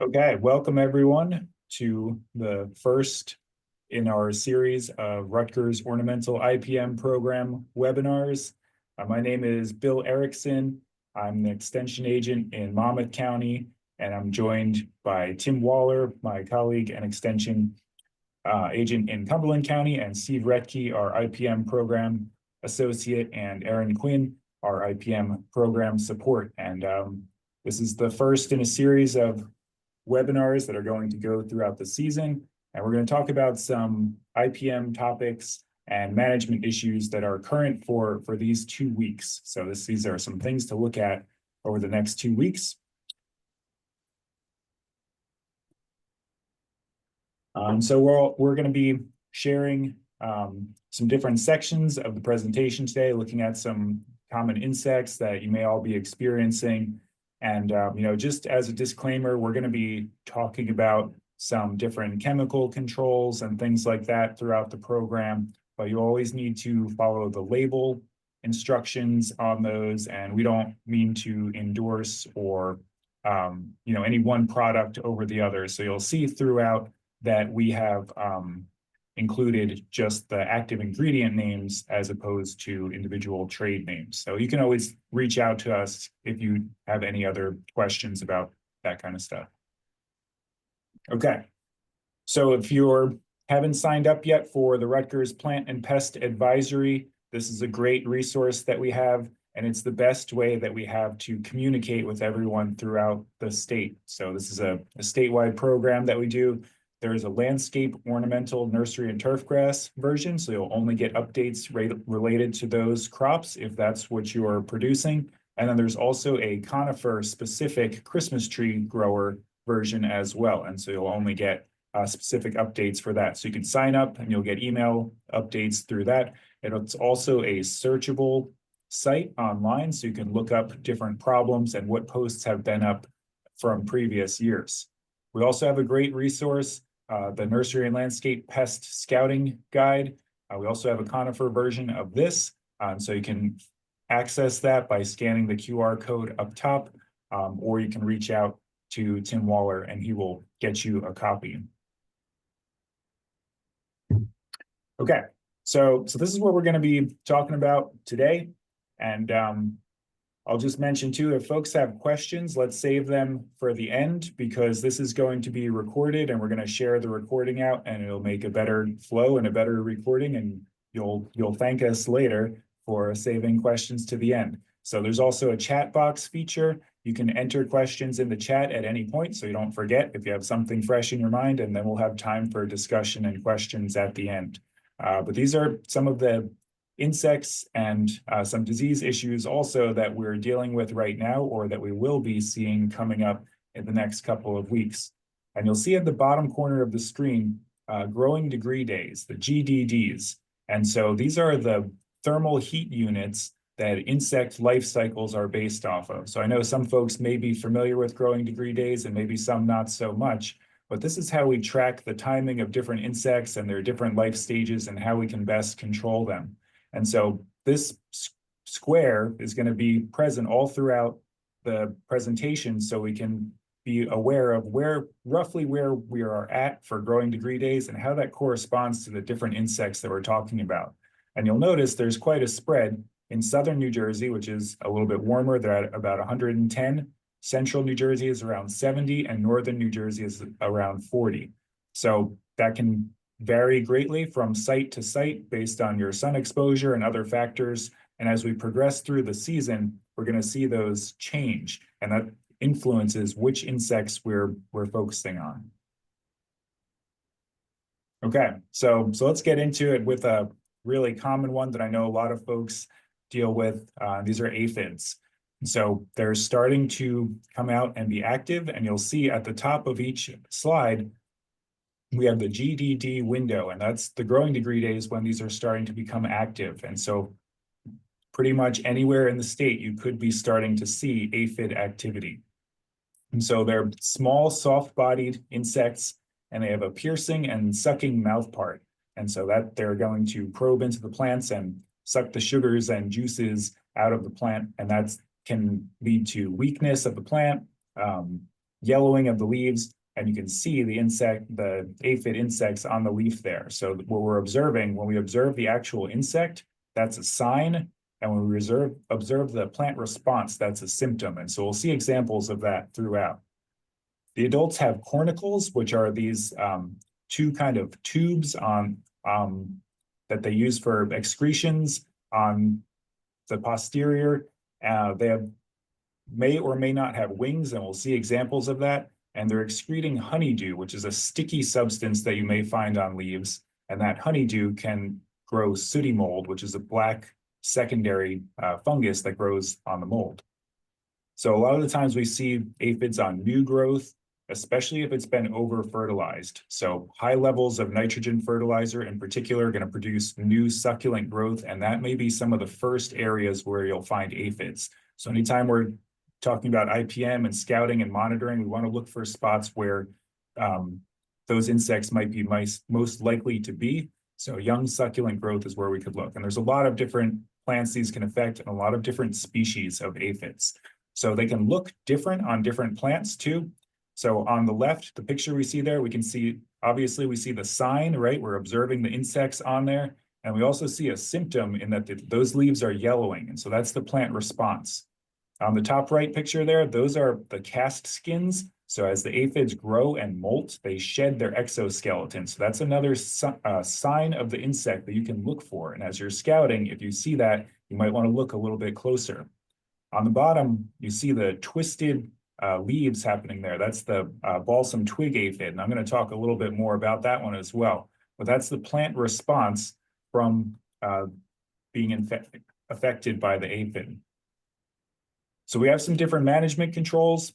Okay, welcome everyone to the first in our series of Rutgers Ornamental IPM Program webinars. My name is Bill Errickson. I'm the extension agent in Monmouth County, and I'm joined by Tim Waller, my colleague and extension agent in Cumberland County, and Steve Rettke, our IPM program associate, and Erin Quinn, our IPM program support. And this is the first in a series of webinars that are going to go throughout the season. And we're going to talk about some IPM topics and management issues that are current for these 2 weeks. So these are some things to look at over the next 2 weeks. So we're going to be sharing some different sections of the presentation today, looking at some common insects that you may all be experiencing. And, just as a disclaimer, we're going to be talking about some different chemical controls and things like that throughout the program, but you always need to follow the label instructions on those. And we don't mean to endorse or, any one product over the other. So you'll see throughout that we have included just the active ingredient names as opposed to individual trade names. So you can always reach out to us if you have any other questions about that kind of stuff. Okay, so if you haven't signed up yet for the Rutgers Plant and Pest Advisory, this is a great resource that we have, and it's the best way that we have to communicate with everyone throughout the state. So this is a statewide program that we do. There is a landscape, ornamental, nursery, and turfgrass version, so you'll only get updates related to those crops if that's what you're producing. And then there's also a conifer-specific Christmas tree grower version as well, and so you'll only get specific updates for that. So you can sign up and you'll get email updates through that. And it's also a searchable site online, so you can look up different problems and what posts have been up from previous years. We also have a great resource, the Nursery and Landscape Pest Scouting Guide. We also have a conifer version of this, so you can access that by scanning the QR code up top, or you can reach out to Tim Waller and he will get you a copy. Okay, so this is what we're going to be talking about today. And I'll just mention too, if folks have questions, let's save them for the end, because this is going to be recorded and we're going to share the recording out, and it'll make a better flow and a better recording, and you'll thank us later for saving questions to the end. So there's also a chat box feature. You can enter questions in the chat at any point, so you don't forget if you have something fresh in your mind, and then we'll have time for discussion and questions at the end. But these are some of the insects and some disease issues also that we're dealing with right now, or that we will be seeing coming up in the next couple of weeks. And you'll see at the bottom corner of the screen, growing degree days, the GDDs. And so these are the thermal heat units that insect life cycles are based off of. So I know some folks may be familiar with growing degree days and maybe some not so much, but this is how we track the timing of different insects and their different life stages and how we can best control them. And so this square is going to be present all throughout the presentation, so we can be aware of roughly where we are at for growing degree days and how that corresponds to the different insects that we're talking about. And you'll notice there's quite a spread. In southern New Jersey, which is a little bit warmer, they're at about 110. Central New Jersey is around 70, and northern New Jersey is around 40. So that can vary greatly from site to site based on your sun exposure and other factors. And as we progress through the season, we're going to see those change, and that influences which insects we're focusing on. Okay, so let's get into it with a really common one that I know a lot of folks deal with. These are aphids. So they're starting to come out and be active, and you'll see at the top of each slide, we have the GDD window, and that's the growing degree days when these are starting to become active. And so pretty much anywhere in the state, you could be starting to see aphid activity. And so they're small, soft-bodied insects, and they have a piercing and sucking mouth part. And so that they're going to probe into the plants and suck the sugars and juices out of the plant, and that can lead to weakness of the plant, yellowing of the leaves, and you can see the aphid insects on the leaf there. So what we're observing, when we observe the actual insect, that's a sign. And when we observe the plant response, that's a symptom. And so we'll see examples of that throughout. The adults have cornicles, which are these two kind of tubes on that they use for excretions on the posterior. They may or may not have wings, and we'll see examples of that. And they're excreting honeydew, which is a sticky substance that you may find on leaves. And that honeydew can grow sooty mold, which is a black secondary fungus that grows on the mold. So a lot of the times we see aphids on new growth, especially if it's been over-fertilized. So high levels of nitrogen fertilizer in particular are going to produce new succulent growth, and that may be some of the first areas where you'll find aphids. So anytime we're talking about IPM and scouting and monitoring, we want to look for spots where those insects might be most likely to be. So young succulent growth is where we could look. And there's a lot of different plants these can affect and a lot of different species of aphids. So they can look different on different plants too. So on the left, the picture we see there, we can see, obviously we see the sign, right? We're observing the insects on there. And we also see a symptom in that those leaves are yellowing. And so that's the plant response. On the top right picture there, those are the cast skins. So as the aphids grow and molt, they shed their exoskeleton. So that's another sign of the insect that you can look for. And as you're scouting, if you see that, you might want to look a little bit closer. On the bottom, you see the twisted leaves happening there. That's the balsam twig aphid. And I'm going to talk a little bit more about that one as well. But that's the plant response from being affected by the aphid. So we have some different management controls.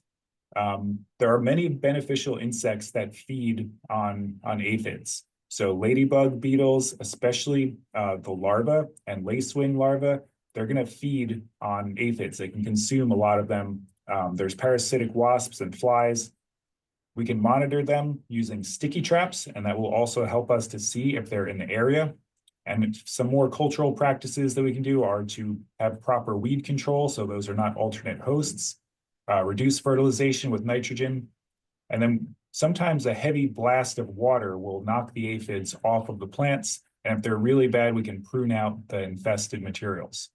There are many beneficial insects that feed on aphids. So ladybug beetles, especially the larvae and lacewing larvae, they're going to feed on aphids. They can consume a lot of them. There's parasitic wasps and flies. We can monitor them using sticky traps, and that will also help us to see if they're in the area. And some more cultural practices that we can do are to have proper weed control, so those are not alternate hosts, reduce fertilization with nitrogen, and then sometimes a heavy blast of water will knock the aphids off of the plants, and if they're really bad, we can prune out the infested materials.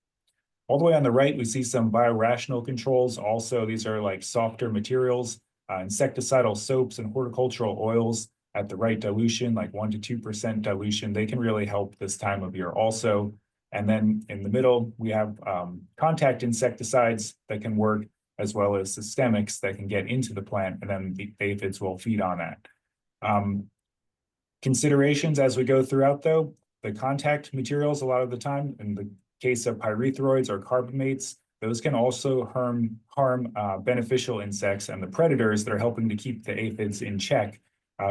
All the way on the right, we see some biorational controls. Also, these are like softer materials, insecticidal soaps and horticultural oils at the right dilution, like 1% to 2% dilution. They can really help this time of year also. And then in the middle, we have contact insecticides that can work, as well as systemics that can get into the plant, and then the aphids will feed on that. Considerations as we go throughout, though, the contact materials a lot of the time, in the case of pyrethroids or carbamates, those can also harm beneficial insects and the predators that are helping to keep the aphids in check,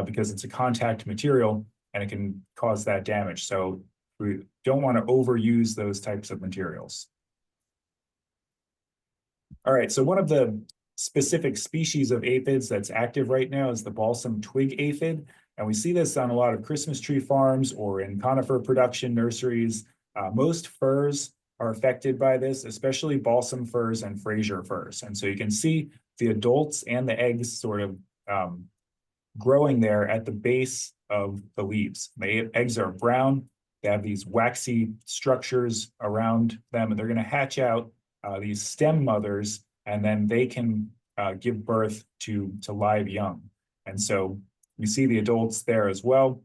because it's a contact material and it can cause that damage. So we don't want to overuse those types of materials. All right, so one of the specific species of aphids that's active right now is the balsam twig aphid. And we see this on a lot of Christmas tree farms or in conifer production nurseries. Most firs are affected by this, especially balsam firs and Fraser firs. And so you can see the adults and the eggs sort of growing there at the base of the leaves. The eggs are brown. They have these waxy structures around them, and they're going to hatch out these stem mothers, and then they can give birth to live young. And so you see the adults there as well.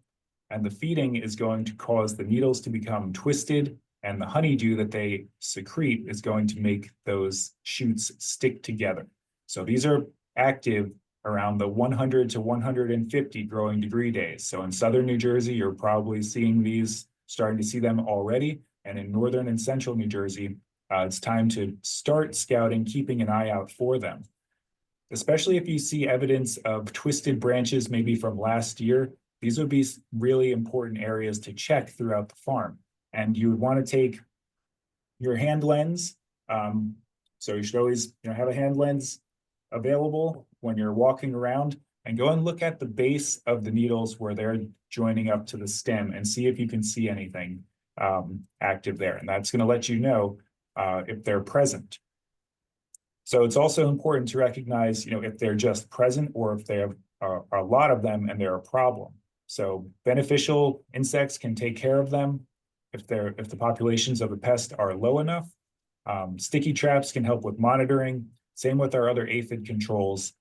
And the feeding is going to cause the needles to become twisted, and the honeydew that they secrete is going to make those shoots stick together. So these are active around the 100 to 150 growing degree days. So in southern New Jersey, you're probably seeing these, starting to see them already. And in northern and central New Jersey, it's time to start scouting, keeping an eye out for them. Especially if you see evidence of twisted branches, maybe from last year, these would be really important areas to check throughout the farm. And you would want to take your hand lens. So you should always have a hand lens available when you're walking around, and go and look at the base of the needles where they're joining up to the stem and see if you can see anything active there. And that's going to let you know if they're present. So it's also important to recognize, if they're just present or if they have a lot of them and they're a problem. So beneficial insects can take care of them if the populations of the pest are low enough. Sticky traps can help with monitoring. Same with our other aphid controls.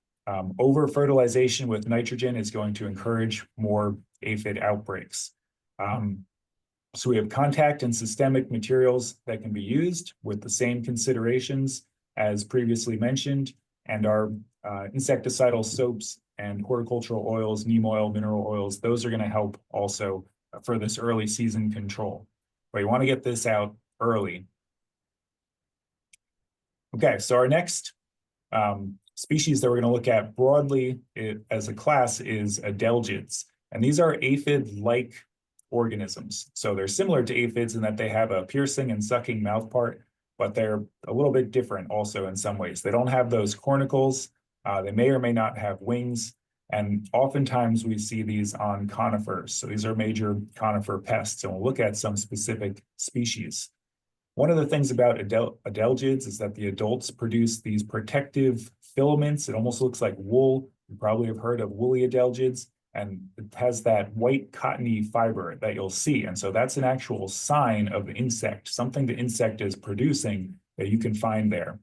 Over fertilization with nitrogen is going to encourage more aphid outbreaks. So we have contact and systemic materials that can be used with the same considerations as previously mentioned, and our insecticidal soaps and horticultural oils, neem oil, mineral oils, those are going to help also for this early season control. But you want to get this out early. Okay, so our next species that we're going to look at broadly as a class is adelgids. And these are aphid-like organisms. So they're similar to aphids in that they have a piercing and sucking mouth part, but they're a little bit different also in some ways. They don't have those cornicles. They may or may not have wings. And oftentimes we see these on conifers. So these are major conifer pests. And we'll look at some specific species. One of the things about adelgids is that the adults produce these protective filaments. It almost looks like wool. You probably have heard of woolly adelgids, and it has that white cottony fiber that you'll see. And so that's an actual sign of the insect, something the insect is producing that you can find there.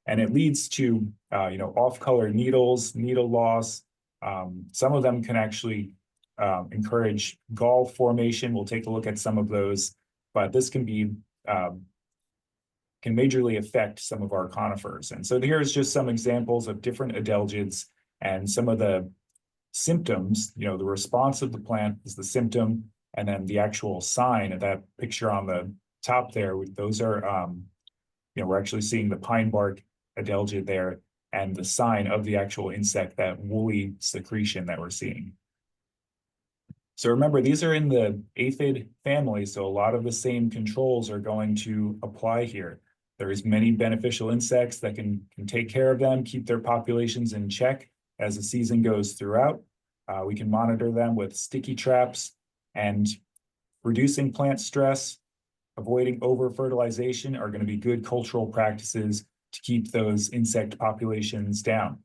And it leads to, off-color needles, needle loss. Some of them can actually encourage gall formation. We'll take a look at some of those, but this can be can majorly affect some of our conifers. And so here's just some examples of different adelgids and some of the symptoms. The response of the plant is the symptom, and then the actual sign of that picture on the top there, those are, we're actually seeing the pine bark adelgid there and the sign of the actual insect, that woolly secretion that we're seeing. So remember, these are in the aphid family, so a lot of the same controls are going to apply here. There's many beneficial insects that can take care of them, keep their populations in check as the season goes throughout. We can monitor them with sticky traps, and reducing plant stress, avoiding over-fertilization are going to be good cultural practices to keep those insect populations down.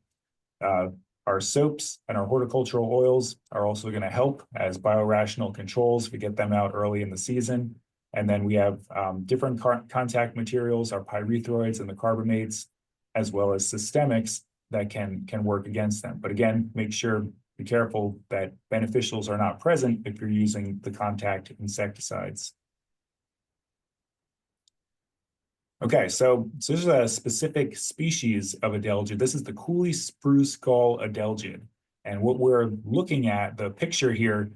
Our soaps and our horticultural oils are also going to help as biorational controls if we get them out early in the season. And then we have different contact materials, our pyrethroids and the carbamates, as well as systemics that can work against them. But again, be careful that beneficials are not present if you're using the contact insecticides. Okay, so this is a specific species of adelgid. This is the Cooley spruce gall adelgid. And what we're looking at, the picture here,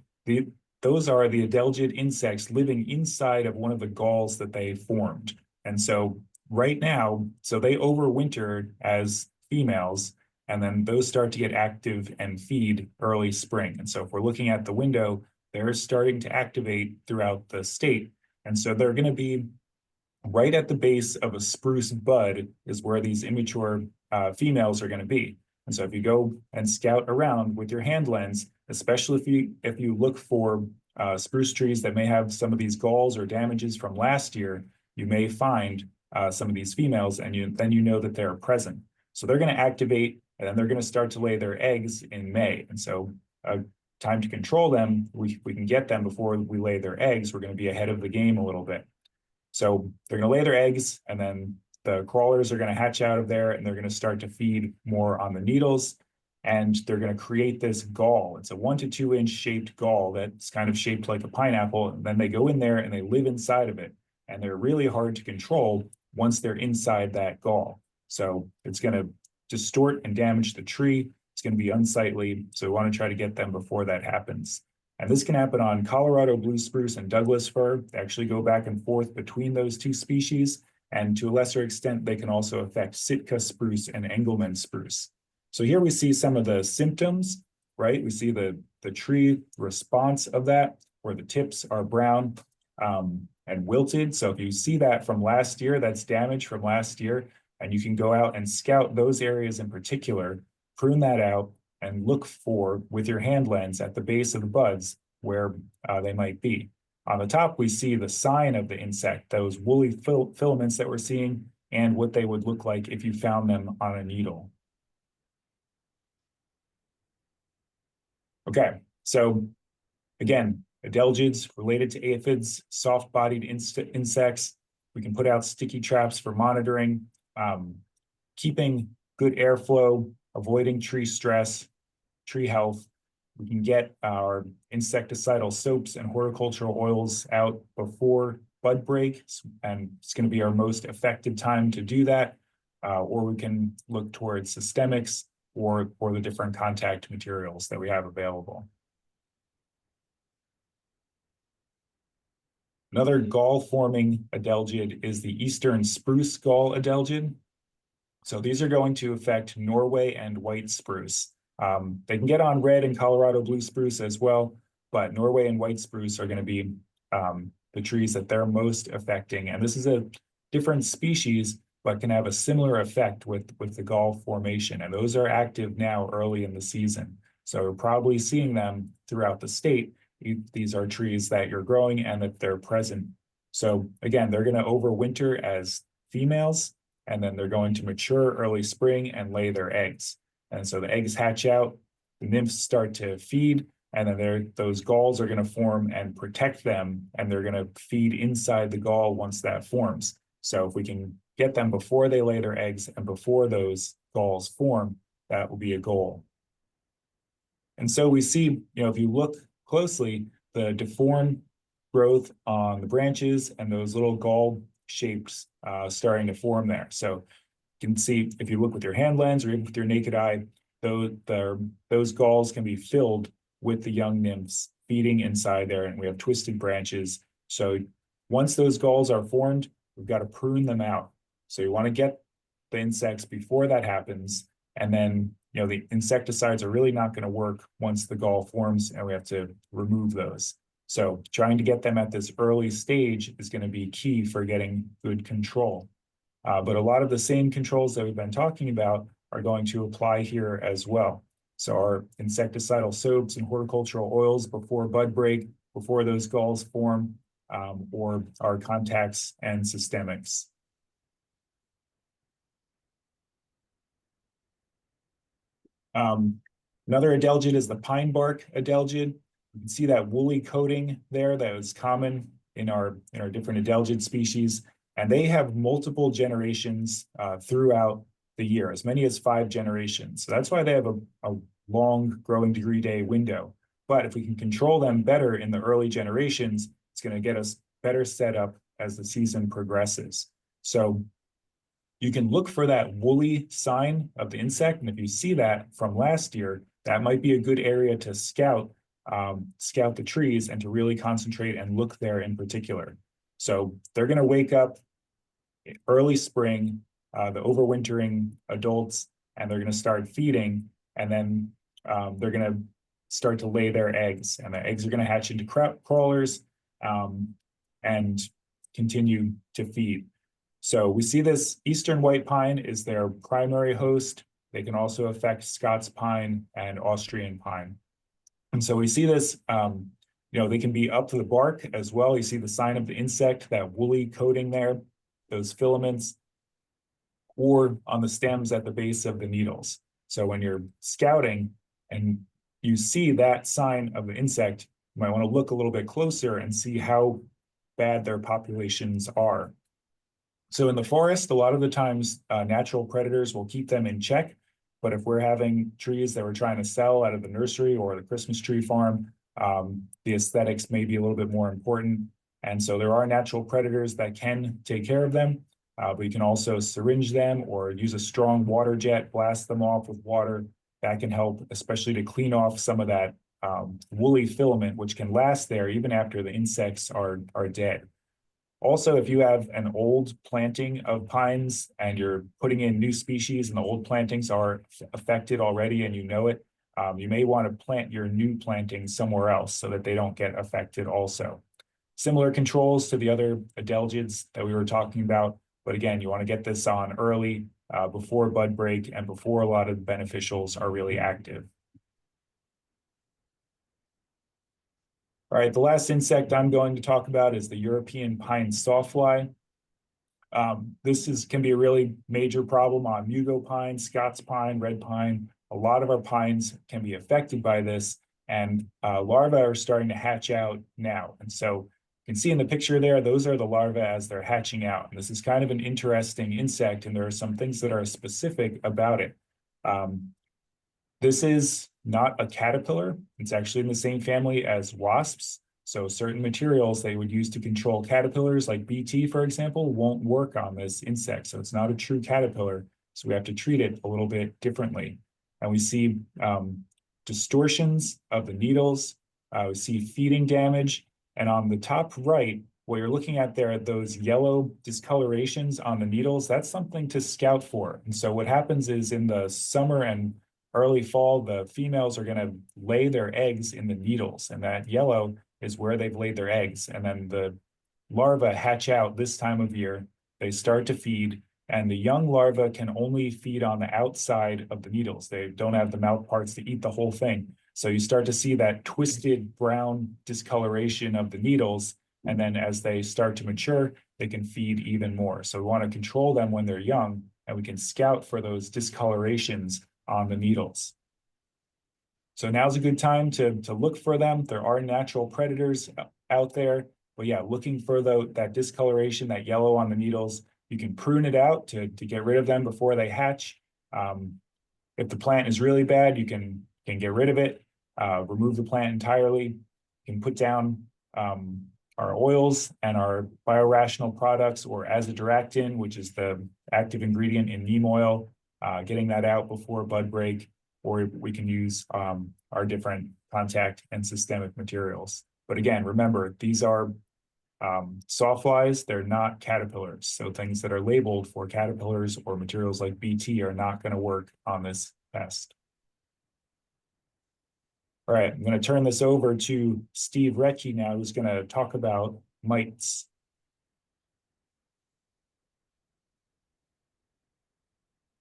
those are the adelgid insects living inside of one of the galls that they formed. And so right now, so they overwintered as females, and then those start to get active and feed early spring. And so if we're looking at the window, they're starting to activate throughout the state. And so they're going to be right at the base of a spruce bud is where these immature females are going to be. And so if you go and scout around with your hand lens, especially if you look for spruce trees that may have some of these galls or damages from last year, you may find some of these females, and then you know that they're present. So they're going to activate, and then they're going to start to lay their eggs in May. And so time to control them, we can get them before we lay their eggs. We're going to be ahead of the game a little bit. So they're going to lay their eggs, and then the crawlers are going to hatch out of there, and they're going to start to feed more on the needles, and they're going to create this gall. It's a 1 to 2 inch shaped gall that's kind of shaped like a pineapple. And then they go in there and they live inside of it, and they're really hard to control once they're inside that gall. So it's going to distort and damage the tree. It's going to be unsightly. So we want to try to get them before that happens. And this can happen on Colorado blue spruce and Douglas fir. They actually go back and forth between those two species. And to a lesser extent, they can also affect Sitka spruce and Engelmann spruce. So here we see some of the symptoms, right? We see the tree response of that, where the tips are brown and wilted. So if you see that from last year, that's damage from last year, and you can go out and scout those areas in particular, prune that out, and look for, with your hand lens, at the base of the buds where they might be. On the top, we see the sign of the insect, those woolly filaments that we're seeing. and what they would look like if you found them on a needle. Okay, so again, adelgids related to aphids, soft-bodied insects. We can put out sticky traps for monitoring, keeping good airflow, avoiding tree stress, tree health. We can get our insecticidal soaps and horticultural oils out before bud break, and it's going to be our most effective time to do that. Or we can look towards systemics or the different contact materials that we have available. Another gall-forming adelgid is the eastern spruce gall adelgid. So these are going to affect Norway and white spruce. They can get on red and Colorado blue spruce as well, but Norway and white spruce are going to be the trees that they're most affecting. And this is a different species, but can have a similar effect with the gall formation. And those are active now early in the season. So we're probably seeing them throughout the state. These are trees that you're growing and that they're present. So again, they're going to overwinter as females, and then they're going to mature early spring and lay their eggs. And so the eggs hatch out, the nymphs start to feed, and then those galls are going to form and protect them, and they're going to feed inside the gall once that forms. So if we can get them before they lay their eggs and before those galls form, that will be a goal. And so we see, if you look closely, the deformed growth on the branches and those little gall shapes starting to form there. So you can see if you look with your hand lens or even with your naked eye, those galls can be filled with the young nymphs feeding inside there, and we have twisted branches. So once those galls are formed, we've got to prune them out. So you want to get the insects before that happens, and then the insecticides are really not going to work once the gall forms, and we have to remove those. So trying to get them at this early stage is going to be key for getting good control. But a lot of the same controls that we've been talking about are going to apply here as well. So our insecticidal soaps and horticultural oils before bud break, before those galls form, or our contacts and systemics. Another adelgid is the pine bark adelgid. You can see that woolly coating there that is common in our different adelgid species, and they have multiple generations throughout the year, as many as 5 generations. So that's why they have a long growing degree day window. But if we can control them better in the early generations, it's going to get us better set up as the season progresses. So you can look for that woolly sign of the insect, and if you see that from last year, that might be a good area to scout the trees and to really concentrate and look there in particular. So they're going to wake up early spring, the overwintering adults, and they're going to start feeding, and then they're going to start to lay their eggs, and the eggs are going to hatch into crawlers and continue to feed. So we see this eastern white pine is their primary host. They can also affect Scots pine and Austrian pine. And so we see this, they can be up to the bark as well. You see the sign of the insect, that woolly coating there, those filaments, or on the stems at the base of the needles. So when you're scouting and you see that sign of the insect, you might want to look a little bit closer and see how bad their populations are. So in the forest, a lot of the times, natural predators will keep them in check. But if we're having trees that we're trying to sell out of the nursery or the Christmas tree farm, the aesthetics may be a little bit more important. And so there are natural predators that can take care of them. But you can also syringe them or use a strong water jet, blast them off with water. That can help, especially to clean off some of that woolly filament, which can last there even after the insects are dead. Also, if you have an old planting of pines and you're putting in new species and the old plantings are affected already and you know it, you may want to plant your new plantings somewhere else so that they don't get affected also. Similar controls to the other adelgids that we were talking about, but again, you want to get this on early before bud break and before a lot of the beneficials are really active. All right, the last insect I'm going to talk about is the European pine sawfly. This can be a really major problem on Mugo pine, Scots pine, red pine. A lot of our pines can be affected by this, and larvae are starting to hatch out now. And so you can see in the picture there, those are the larvae as they're hatching out. And this is kind of an interesting insect, and there are some things that are specific about it. This is not a caterpillar. It's actually in the same family as wasps. So certain materials they would use to control caterpillars, like BT, for example, won't work on this insect. So it's not a true caterpillar. So we have to treat it a little bit differently. And we see distortions of the needles. We see feeding damage. And on the top right, what you're looking at there, those yellow discolorations on the needles, that's something to scout for. And so what happens is in the summer and early fall, the females are going to lay their eggs in the needles, and that yellow is where they've laid their eggs. And then the larvae hatch out this time of year. They start to feed, and the young larvae can only feed on the outside of the needles. They don't have the mouth parts to eat the whole thing. So you start to see that twisted brown discoloration of the needles. And then as they start to mature, they can feed even more. So we want to control them when they're young, and we can scout for those discolorations on the needles. So now's a good time to look for them. There are natural predators out there, but yeah, looking for that discoloration, that yellow on the needles. You can prune it out to get rid of them before they hatch. If the plant is really bad, you can get rid of it, remove the plant entirely. You can put down our oils and our biorational products, or azadirachtin, which is the active ingredient in neem oil, getting that out before bud break, or we can use our different contact and systemic materials. But again, remember, these are sawflies, they're not caterpillars. So things that are labeled for caterpillars or materials like BT are not going to work on this pest. All right, I'm going to turn this over to Steve Rettke now, who's going to talk about mites.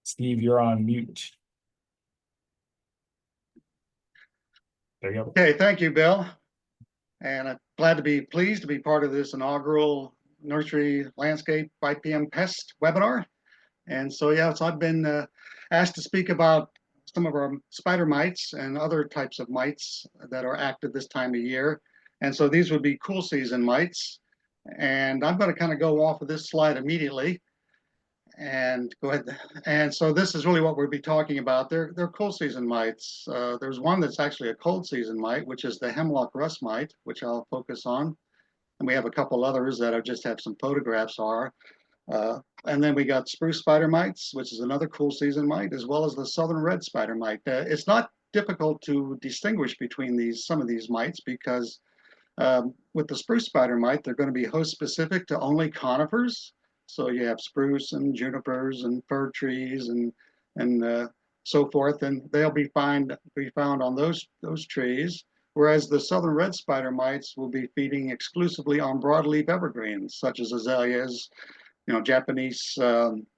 Steve, you're on mute. There you go. Okay, thank you, Bill. And I'm pleased to be part of this inaugural Nursery Landscape IPM Pest webinar. And so, yeah, so I've been asked to speak about some of our spider mites and other types of mites that are active this time of year. And so these would be cool season mites. And I'm going to kind of go off of this slide immediately and go ahead. And so this is really what we'll be talking about. They're cool season mites. There's one that's actually a cold season mite, which is the hemlock rust mite, which I'll focus on. And we have a couple others that I just have some photographs are. And then we got spruce spider mites, which is another cool season mite, as well as the southern red spider mite. It's not difficult to distinguish between some of these mites because with the spruce spider mite, they're going to be host specific to only conifers. So you have spruce and junipers and fir trees and so forth, and they'll be found on those trees. Whereas the southern red spider mites will be feeding exclusively on broadleaf evergreens, such as azaleas, Japanese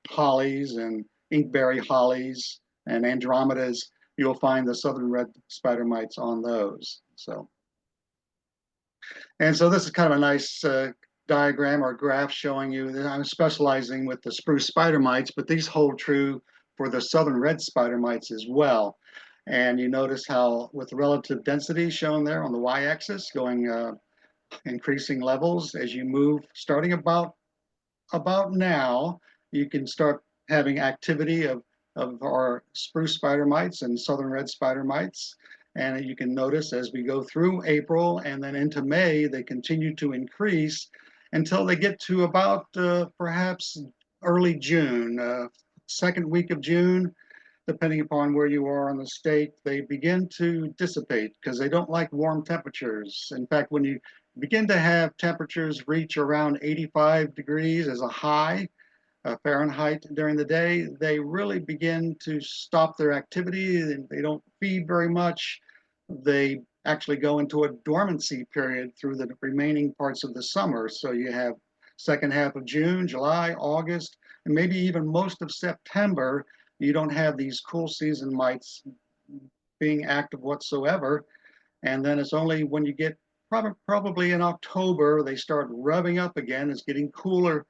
hollies and inkberry hollies and andromedas. You'll find the southern red spider mites on those. And so this is kind of a nice diagram or graph showing you that I'm specializing with the spruce spider mites, but these hold true for the southern red spider mites as well. And you notice how with the relative density shown there on the y-axis going increasing levels as you move, starting about now, you can start having activity of our spruce spider mites and southern red spider mites. And you can notice as we go through April and then into May, they continue to increase until they get to about perhaps early June, second week of June, depending upon where you are in the state, they begin to dissipate because they don't like warm temperatures. In fact, when you begin to have temperatures reach around 85 degrees as a high Fahrenheit during the day, they really begin to stop their activity. They don't feed very much. They actually go into a dormancy period through the remaining parts of the summer. So you have second half of June, July, August, and maybe even most of September, you don't have these cool season mites being active whatsoever. And then it's only when you get probably in October, they start revving up again. It's getting cooler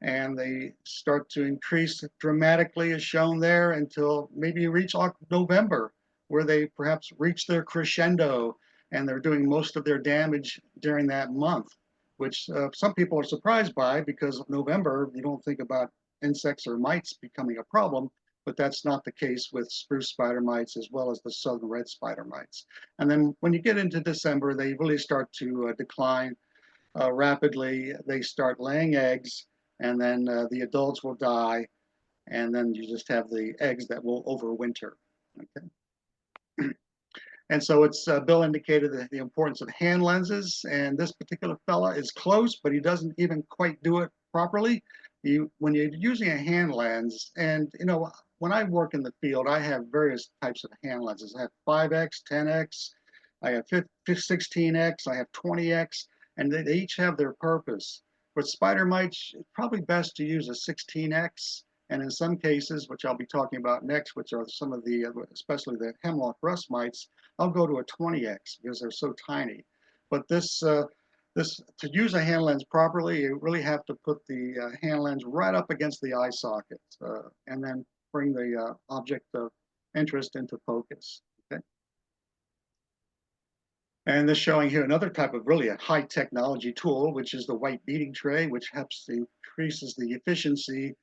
and they start to increase dramatically as shown there until maybe you reach November, where they perhaps reach their crescendo and they're doing most of their damage during that month, which some people are surprised by, because November, you don't think about insects or mites becoming a problem, but that's not the case with spruce spider mites as well as the southern red spider mites. And then when you get into December, they really start to decline rapidly. They start laying eggs, and then the adults will die, and then you just have the eggs that will overwinter. Okay. And so it's Bill indicated the importance of hand lenses, and this particular fella is close, but he doesn't even quite do it properly. When you're using a hand lens, and when I work in the field, I have various types of hand lenses. I have 5x, 10x, I have 16x, I have 20x, and they each have their purpose. For spider mites, it's probably best to use a 16x, and in some cases, which I'll be talking about next, which are some of the, especially the hemlock rust mites, I'll go to a 20x because they're so tiny. But to use a hand lens properly, you really have to put the hand lens right up against the eye socket, and then bring the object of interest into focus. Okay. And this showing here another type of really a high technology tool, which is the white beading tray, which increases the efficiency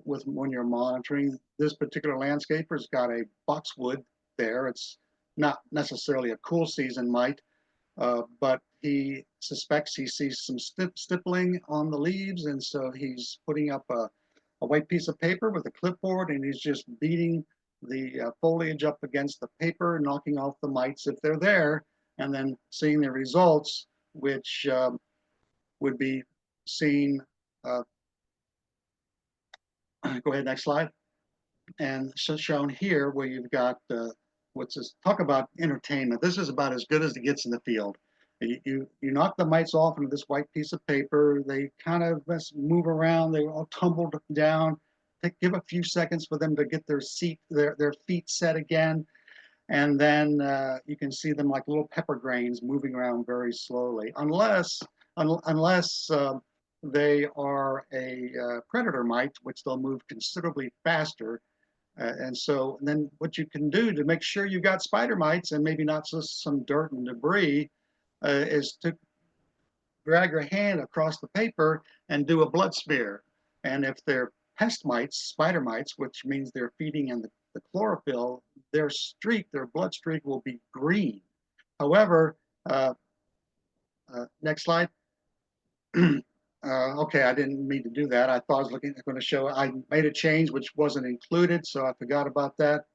when you're monitoring. This particular landscaper's got a boxwood there. It's not necessarily a cool season mite, but he suspects he sees some stippling on the leaves, and so he's putting up a white piece of paper with a clipboard, and he's just beating the foliage up against the paper, knocking off the mites if they're there, and then seeing the results, which would be seen. Go ahead, next slide. And so shown here where you've got talk about entertainment. This is about as good as it gets in the field. You knock the mites off into this white piece of paper. They kind of move around. They all tumble down. Give a few seconds for them to get their feet set again. And then you can see them like little pepper grains moving around very slowly, unless they are a predator mite, which they'll move considerably faster. And then what you can do to make sure you've got spider mites and maybe not just some dirt and debris is to drag your hand across the paper and do a blood smear. And if they're pest mites, spider mites, which means they're feeding in the chlorophyll, their blood streak will be green. However, next slide. Okay, I didn't mean to do that. I thought I was going to show, I made a change which wasn't included, so I forgot about that.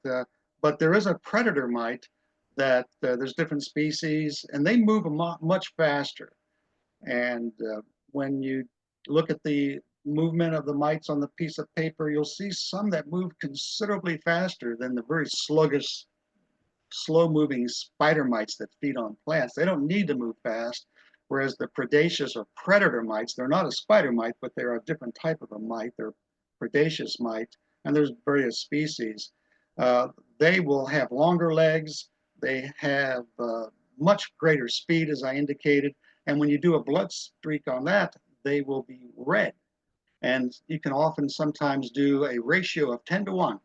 But there is a predator mite that there's different species, and they move much faster. And when you look at the movement of the mites on the piece of paper, you'll see some that move considerably faster than the very sluggish, slow-moving spider mites that feed on plants. They don't need to move fast, whereas the predaceous or predator mites, they're not a spider mite, but they're a different type of a mite. They're predaceous mite, and there's various species. They will have longer legs. They have much greater speed, as I indicated. And when you do a blood streak on that, they will be red. And you can sometimes do a ratio of 10 to 1.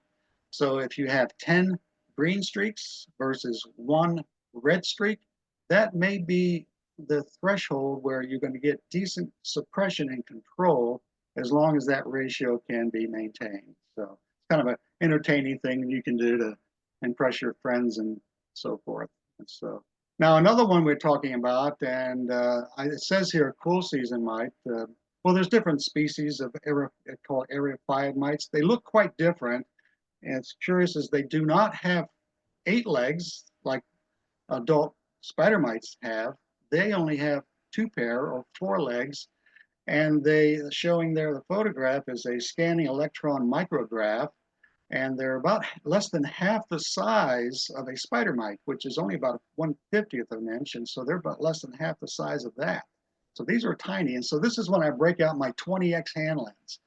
So if you have 10 green streaks versus 1 red streak, that may be the threshold where you're going to get decent suppression and control as long as that ratio can be maintained. So it's kind of an entertaining thing you can do to impress your friends and so forth. And so now another one we're talking about, and it says here cool season mite. Well, there's different species of called Errickson mites. They look quite different. And it's curious as they do not have 8 legs like adult spider mites have. They only have 2 pair or 4 legs. And showing there the photograph is a scanning electron micrograph. And they're about less than half the size of a spider mite, which is only about 1/50th of an inch. And so they're about less than half the size of that. So these are tiny. And so this is when I break out my 20x hand lens.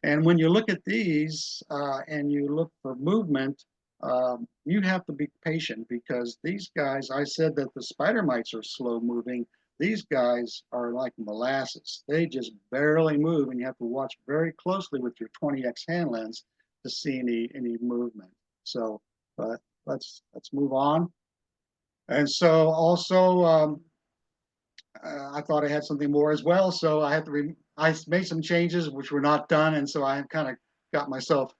And when you look at these and you look for movement, you have to be patient, because these guys, I said that the spider mites are slow moving. These guys are like molasses. They just barely move, and you have to watch very closely with your 20x hand lens to see any movement. So, but let's move on. And so also, I thought I had something more as well. So I had to I made some changes which were not done, and so I kind of got myself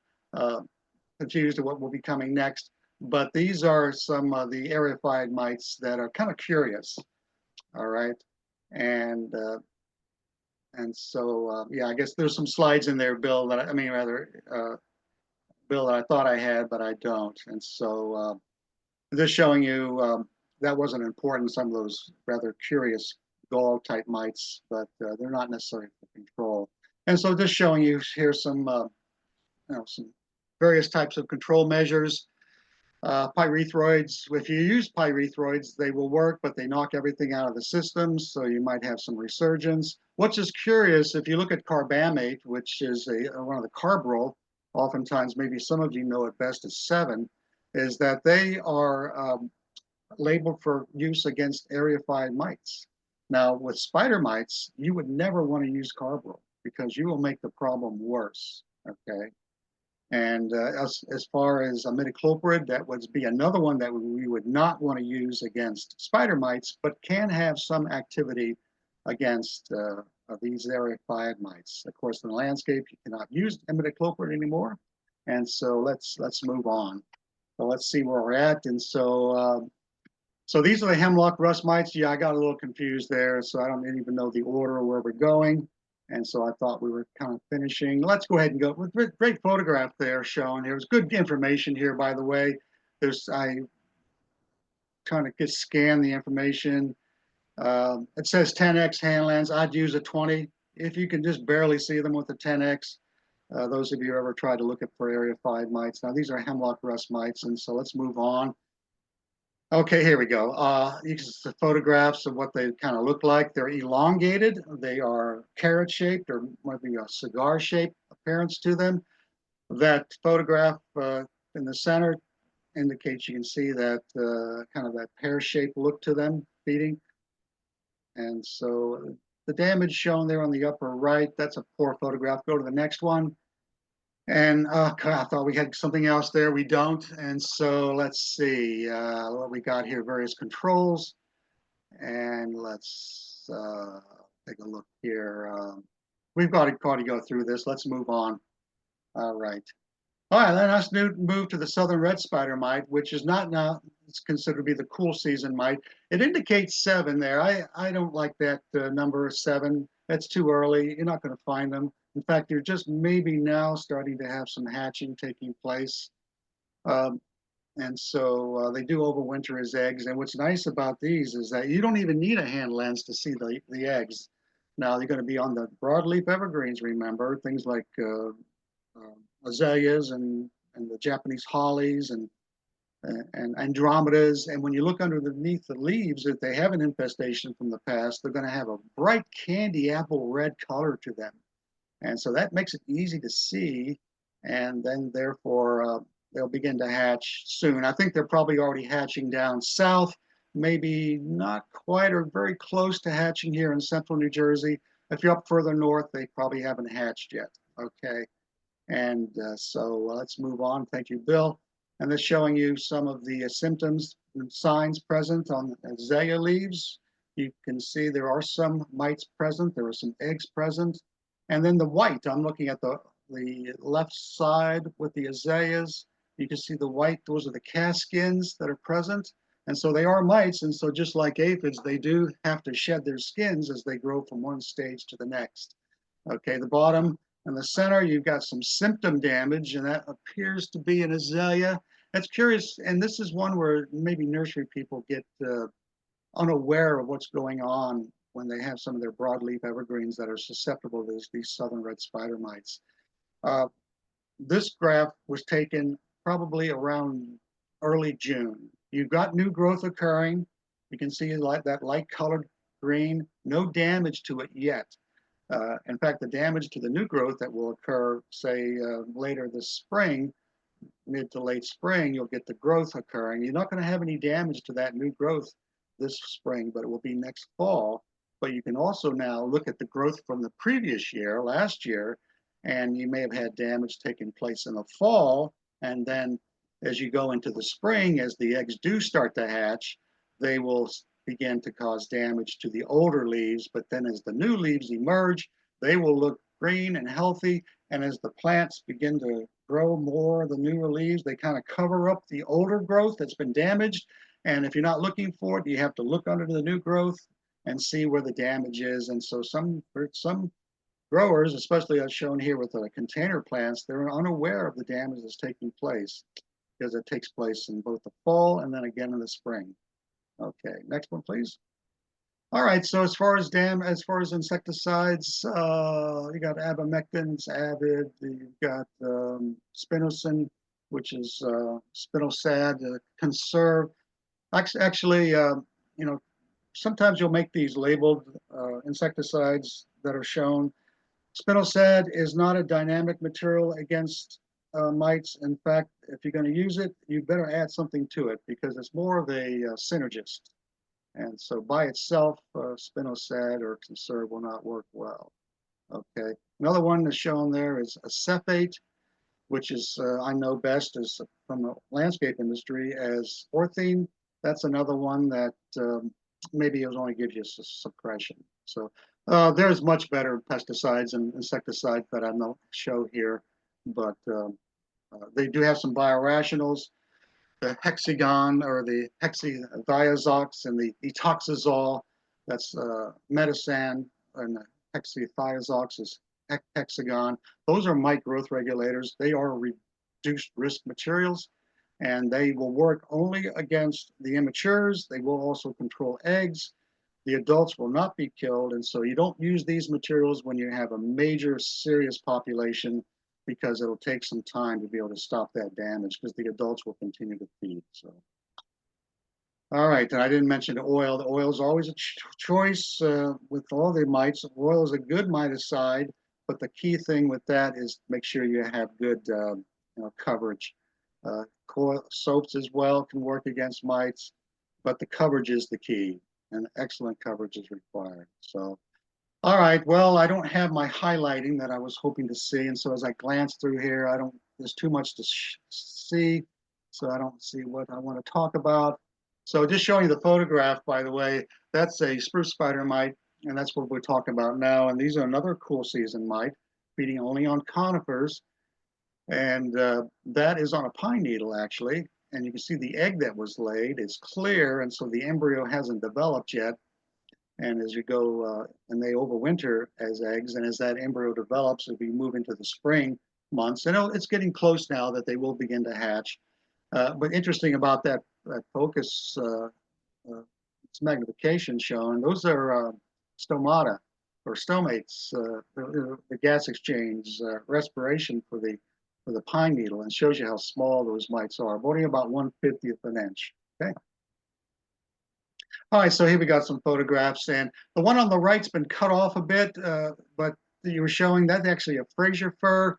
confused at what will be coming next. But these are some of the aerified mites that are kind of curious. All right, and so yeah, I guess there's some slides in there, Bill. That I mean, rather, Bill, that I thought I had, but I don't. And so just showing you that wasn't important. Some of those rather curious gall type mites, but they're not necessary for control. And so just showing you here some some various types of control measures. Pyrethroids, if you use pyrethroids, they will work, but they knock everything out of the system, so you might have some resurgence. What's just curious, if you look at carbamate, which is one of the carbaryl, oftentimes maybe some of you know it best as 7, is that they are labeled for use against aerified mites. Now, with spider mites, you would never want to use carbaryl because you will make the problem worse, okay? And as far as imidacloprid, that would be another one that we would not want to use against spider mites, but can have some activity against these aerified mites. Of course, in the landscape, you cannot use imidacloprid anymore. And so let's move on. So let's see where we're at. And so so these are the hemlock rust mites. Yeah, I got a little confused there, so I don't even know the order where we're going. And so I thought we were kind of finishing. Let's go ahead and go with great photograph there shown. There's good information here, by the way. I kind of just scan the information. It says 10x hand lens. I'd use a 20 if you can just barely see them with the 10x. Those of you who ever tried to look at for aerified mites. Now these are hemlock rust mites, and so let's move on. Okay, here we go. You can see photographs of what they kind of look like. They're elongated. They are carrot-shaped or maybe a cigar-shaped appearance to them. That photograph in the center indicates you can see that kind of that pear-shaped look to them feeding. And so the damage shown there on the upper right, that's a poor photograph. Go to the next one. And I thought we had something else there. We don't. And so let's see what we got here, various controls. And let's take a look here. We've got to go through this. Let's move on. All right. All right, then let's move to the southern red spider mite, which is not now, it's considered to be the cool season mite. It indicates 7 there. I don't like that number 7. That's too early. You're not going to find them. In fact, you're just maybe now starting to have some hatching taking place. And so they do overwinter as eggs. And what's nice about these is that you don't even need a hand lens to see the eggs. Now, they're going to be on the broadleaf evergreens, remember, things like azaleas and the Japanese hollies and andromedas. And when you look underneath the leaves, if they have an infestation from the past, they're going to have a bright candy apple red color to them. And so that makes it easy to see. And then therefore, they'll begin to hatch soon. I think they're probably already hatching down south, maybe not quite or very close to hatching here in central New Jersey. If you're up further north, they probably haven't hatched yet. Okay. And so let's move on. Thank you, Bill. And this showing you some of the symptoms and signs present on azalea leaves. You can see there are some mites present. There are some eggs present. And then the white, I'm looking at the left side with the azaleas. You can see the white, those are the cast skins that are present. And so they are mites. And so just like aphids, they do have to shed their skins as they grow from one stage to the next. Okay, the bottom and the center, you've got some symptom damage, and that appears to be an azalea. That's curious, and this is one where maybe nursery people get unaware of what's going on when they have some of their broadleaf evergreens that are susceptible to these southern red spider mites. This graph was taken probably around early June. You've got new growth occurring. You can see that light colored green, no damage to it yet. In fact, the damage to the new growth that will occur, say, later this spring, mid to late spring, you'll get the growth occurring. You're not going to have any damage to that new growth this spring, but it will be next fall. But you can also now look at the growth from the previous year, last year, and you may have had damage taking place in the fall. And then as you go into the spring, as the eggs do start to hatch, they will begin to cause damage to the older leaves. But then as the new leaves emerge, they will look green and healthy. And as the plants begin to grow more, the newer leaves, they kind of cover up the older growth that's been damaged. And if you're not looking for it, you have to look under the new growth and see where the damage is. And so some growers, especially as shown here with the container plants, they're unaware of the damage that's taking place because it takes place in both the fall and then again in the spring. Okay, next one, please. All right, so as far as insecticides, you got abamectins, Avid, you've got spinosyn, which is spinosad, conserve. Actually, sometimes you'll make these labeled insecticides that are shown. Spinosad is not a dynamic material against mites. In fact, if you're going to use it, you better add something to it because it's more of a synergist. And so by itself, spinosad or conserve will not work well. Okay. Another one that's shown there is acephate, which is I know best is from the landscape industry as orthene. That's another one that maybe it only gives you suppression. So there's much better pesticides and insecticides that I don't show here, but they do have some biorationals. The hexagon or the hexathiazox and the etoxazole, that's metasan, and the hexathiazox is hexagon. Those are mite growth regulators. They are reduced risk materials, and they will work only against the immatures. They will also control eggs. The adults will not be killed, and so you don't use these materials when you have a major serious population because it'll take some time to be able to stop that damage because the adults will continue to feed. So, all right, and I didn't mention the oil. The oil is always a choice with all the mites. Oil is a good miticide, but the key thing with that is make sure you have good coverage. Soaps as well can work against mites, but the coverage is the key, and excellent coverage is required. So, all right, well, I don't have my highlighting that I was hoping to see. And so as I glance through here, there's too much to see. So I don't see what I want to talk about. So just showing you the photograph, by the way, that's a spruce spider mite. And that's what we're talking about now. And these are another cool season mite, feeding only on conifers. And that is on a pine needle, actually. And you can see the egg that was laid is clear. And so the embryo hasn't developed yet. And as you go, and they overwinter as eggs, and as that embryo develops, as we move into the spring months, and it's getting close now that they will begin to hatch. But interesting about that focus, its magnification shown, those are stomata or stomates, the gas exchange respiration for the pine needle, and shows you how small those mites are, only about 1/50th of an inch. Okay. All right, so here we got some photographs, and the one on the right's been cut off a bit, but you were showing that actually a Fraser fir,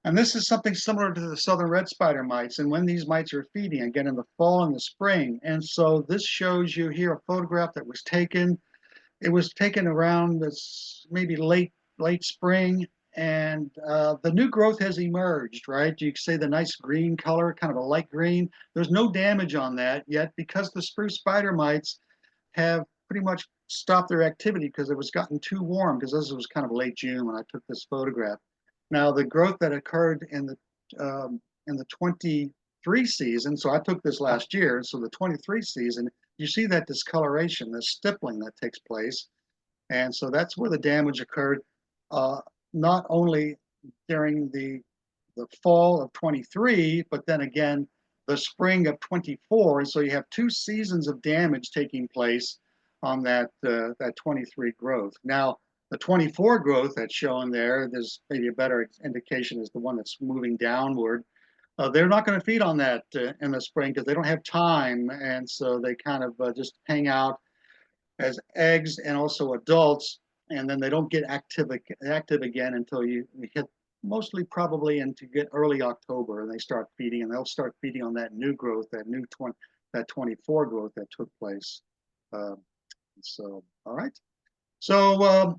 and this is something similar to the southern red spider mites, and when these mites are feeding, again in the fall and the spring, and so this shows you here a photograph that was taken. It was taken around this maybe late spring, and the new growth has emerged, right? You can see the nice green color, kind of a light green. There's no damage on that yet because the spruce spider mites have pretty much stopped their activity because it was gotten too warm, because this was kind of late June when I took this photograph. Now the growth that occurred in the 23 season, so I took this last year, so the 23 season, you see that discoloration, the stippling that takes place. And so that's where the damage occurred, not only during the fall of 23, but then again, the spring of 24. And so you have 2 seasons of damage taking place on that 23 growth. Now, the 24 growth that's shown there, there's maybe a better indication is the one that's moving downward. They're not going to feed on that in the spring because they don't have time. And so they kind of just hang out as eggs and also adults. And then they don't get active again until you hit mostly probably into early October, and they start feeding, and they'll start feeding on that new growth, that 24 growth that took place. So, all right. So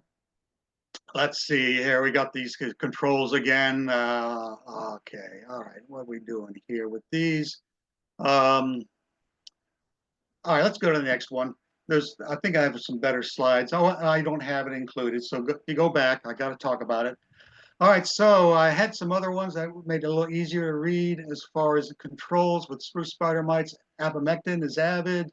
let's see here. We got these controls again. Okay. All right. What are we doing here with these? All right. Let's go to the next one. I think I have some better slides. Oh, I don't have it included. So you go back. I got to talk about it. All right, so I had some other ones that made it a little easier to read as far as the controls with spruce spider mites. Abamectin is avid.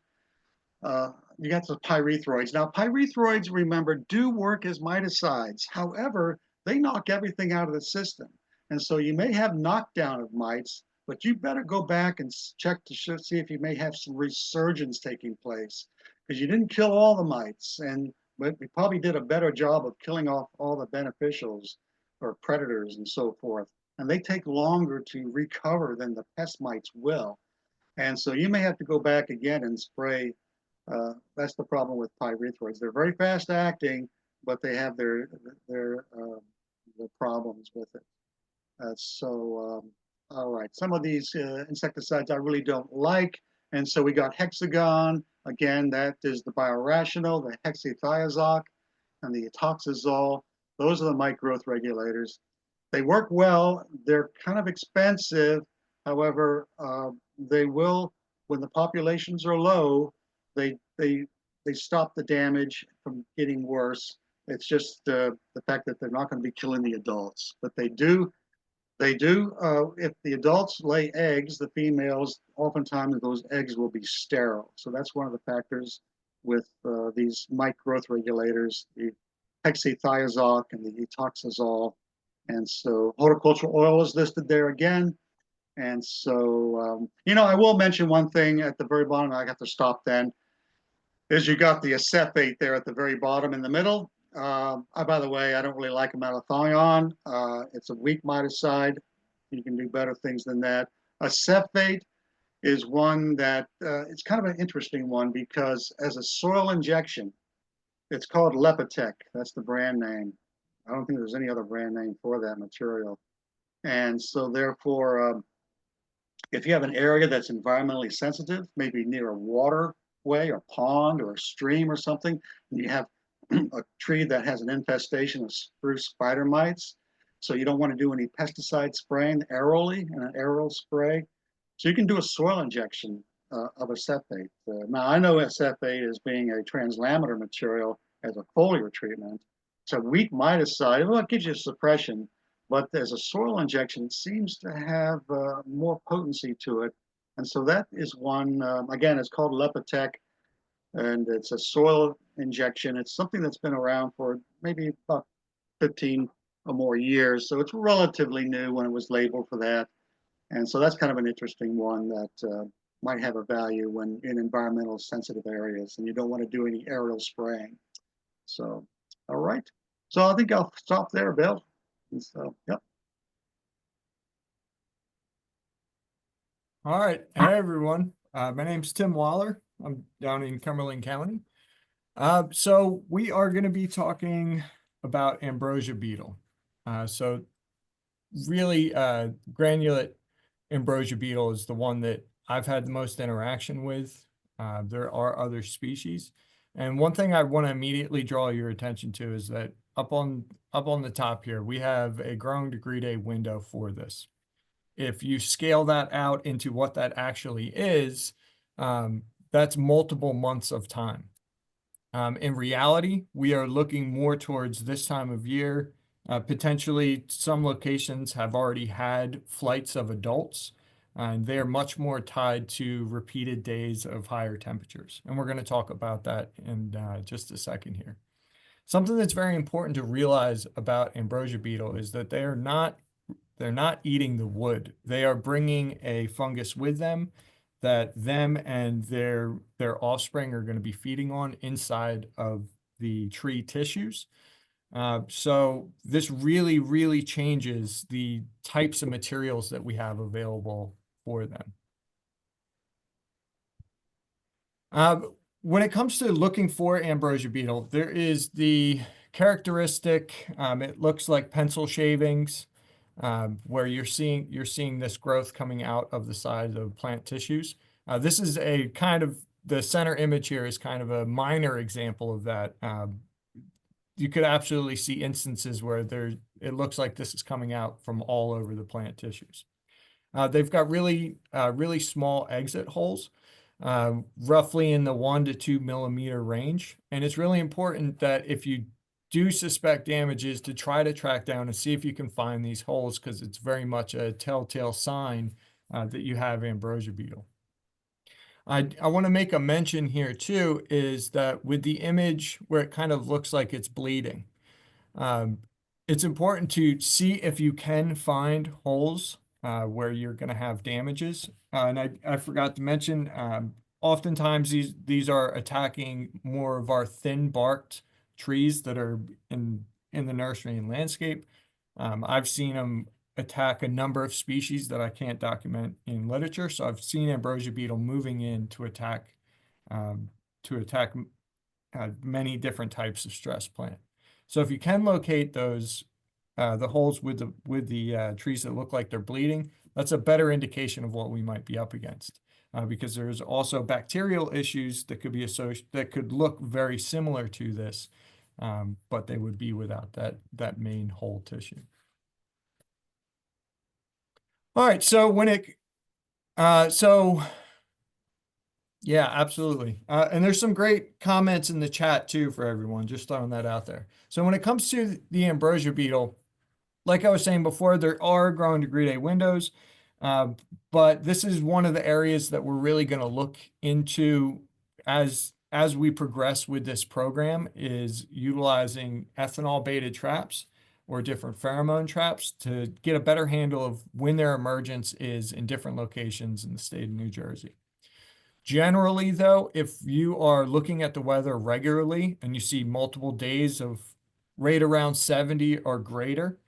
You got the pyrethroids. Now, pyrethroids, remember, do work as miticides. However, they knock everything out of the system. And so you may have knockdown of mites, but you better go back and check to see if you may have some resurgence taking place, because you didn't kill all the mites, but we probably did a better job of killing off all the beneficials or predators and so forth. And they take longer to recover than the pest mites will. And so you may have to go back again and spray. That's the problem with pyrethroids. They're very fast acting, but they have their problems with it. All right, some of these insecticides I really don't like. And so we got hexagon. Again, that is the biorational, the hexathiazoc, and the etoxazole. Those are the mite growth regulators. They work well. They're kind of expensive. However, they will, when the populations are low, they stop the damage from getting worse. It's just the fact that they're not going to be killing the adults, but they do. If the adults lay eggs, the females, oftentimes those eggs will be sterile. So that's one of the factors with these mite growth regulators, the hexathiazoc and the etoxazole. And so horticultural oil is listed there again. And so, I will mention one thing at the very bottom. I got to stop then. Is you got the acephate there at the very bottom in the middle. By the way, I don't really like malathion. It's a weak miticide. You can do better things than that. Acephate is one that it's kind of an interesting one because as a soil injection, it's called Lepitech. That's the brand name. I don't think there's any other brand name for that material. And so therefore, if you have an area that's environmentally sensitive, maybe near a waterway or pond or a stream or something, and you have a tree that has an infestation of spruce spider mites, so you don't want to do any pesticide spraying aerially in an aerial spray. So you can do a soil injection of acephate. Now I know acephate as being a translaminar material as a foliar treatment. It's a weak miticide. Well, it gives you suppression, but as a soil injection, it seems to have more potency to it. And so that is one, again, it's called Lepitech, and it's a soil injection. It's something that's been around for maybe about 15 or more years. So it's relatively new when it was labeled for that. And so that's kind of an interesting one that might have a value when in environmental sensitive areas and you don't want to do any aerial spraying. So, all right. So I think I'll stop there, Bill. And so, yep. All right. Hey, everyone. My name's Tim Waller. I'm down in Cumberland County. So we are going to be talking about ambrosia beetle. So really, granulate ambrosia beetle is the one that I've had the most interaction with. There are other species. And one thing I want to immediately draw your attention to is that up on the top here, we have a growing degree day window for this. If you scale that out into what that actually is, that's multiple months of time. In reality, we are looking more towards this time of year. Potentially, some locations have already had flights of adults, and they're much more tied to repeated days of higher temperatures. And we're going to talk about that in just a second here. Something that's very important to realize about ambrosia beetle is that they're not eating the wood. They are bringing a fungus with them that them and their offspring are going to be feeding on inside of the tree tissues. So this really, really changes the types of materials that we have available for them. When it comes to looking for ambrosia beetle, there is the characteristic, it looks like pencil shavings, where you're seeing this growth coming out of the side of plant tissues. This is a kind of the center image here is kind of a minor example of that. You could absolutely see instances where it looks like this is coming out from all over the plant tissues. They've got really small exit holes, roughly in the 1 to 2 millimeter range. And it's really important that if you do suspect damages, to try to track down and see if you can find these holes, because it's very much a telltale sign that you have ambrosia beetle. I want to make a mention here too, is that with the image where it kind of looks like it's bleeding, it's important to see if you can find holes where you're going to have damages. And I forgot to mention, oftentimes these are attacking more of our thin barked trees that are in the nursery and landscape. I've seen them attack a number of species that I can't document in literature. So I've seen ambrosia beetle moving in to attack many different types of stress plant. So if you can locate those the holes with the trees that look like they're bleeding, that's a better indication of what we might be up against. Because there's also bacterial issues that could be that could look very similar to this, but they would be without that main hole tissue. All right, so yeah, absolutely. And there's some great comments in the chat too for everyone, just throwing that out there. So when it comes to the ambrosia beetle, like I was saying before, there are growing degree day windows, but this is one of the areas that we're really going to look into as we progress with this program, is utilizing ethanol-baited traps or different pheromone traps to get a better handle of when their emergence is in different locations in the state of New Jersey. Generally, though, if you are looking at the weather regularly and you see multiple days of right around 70 or greater,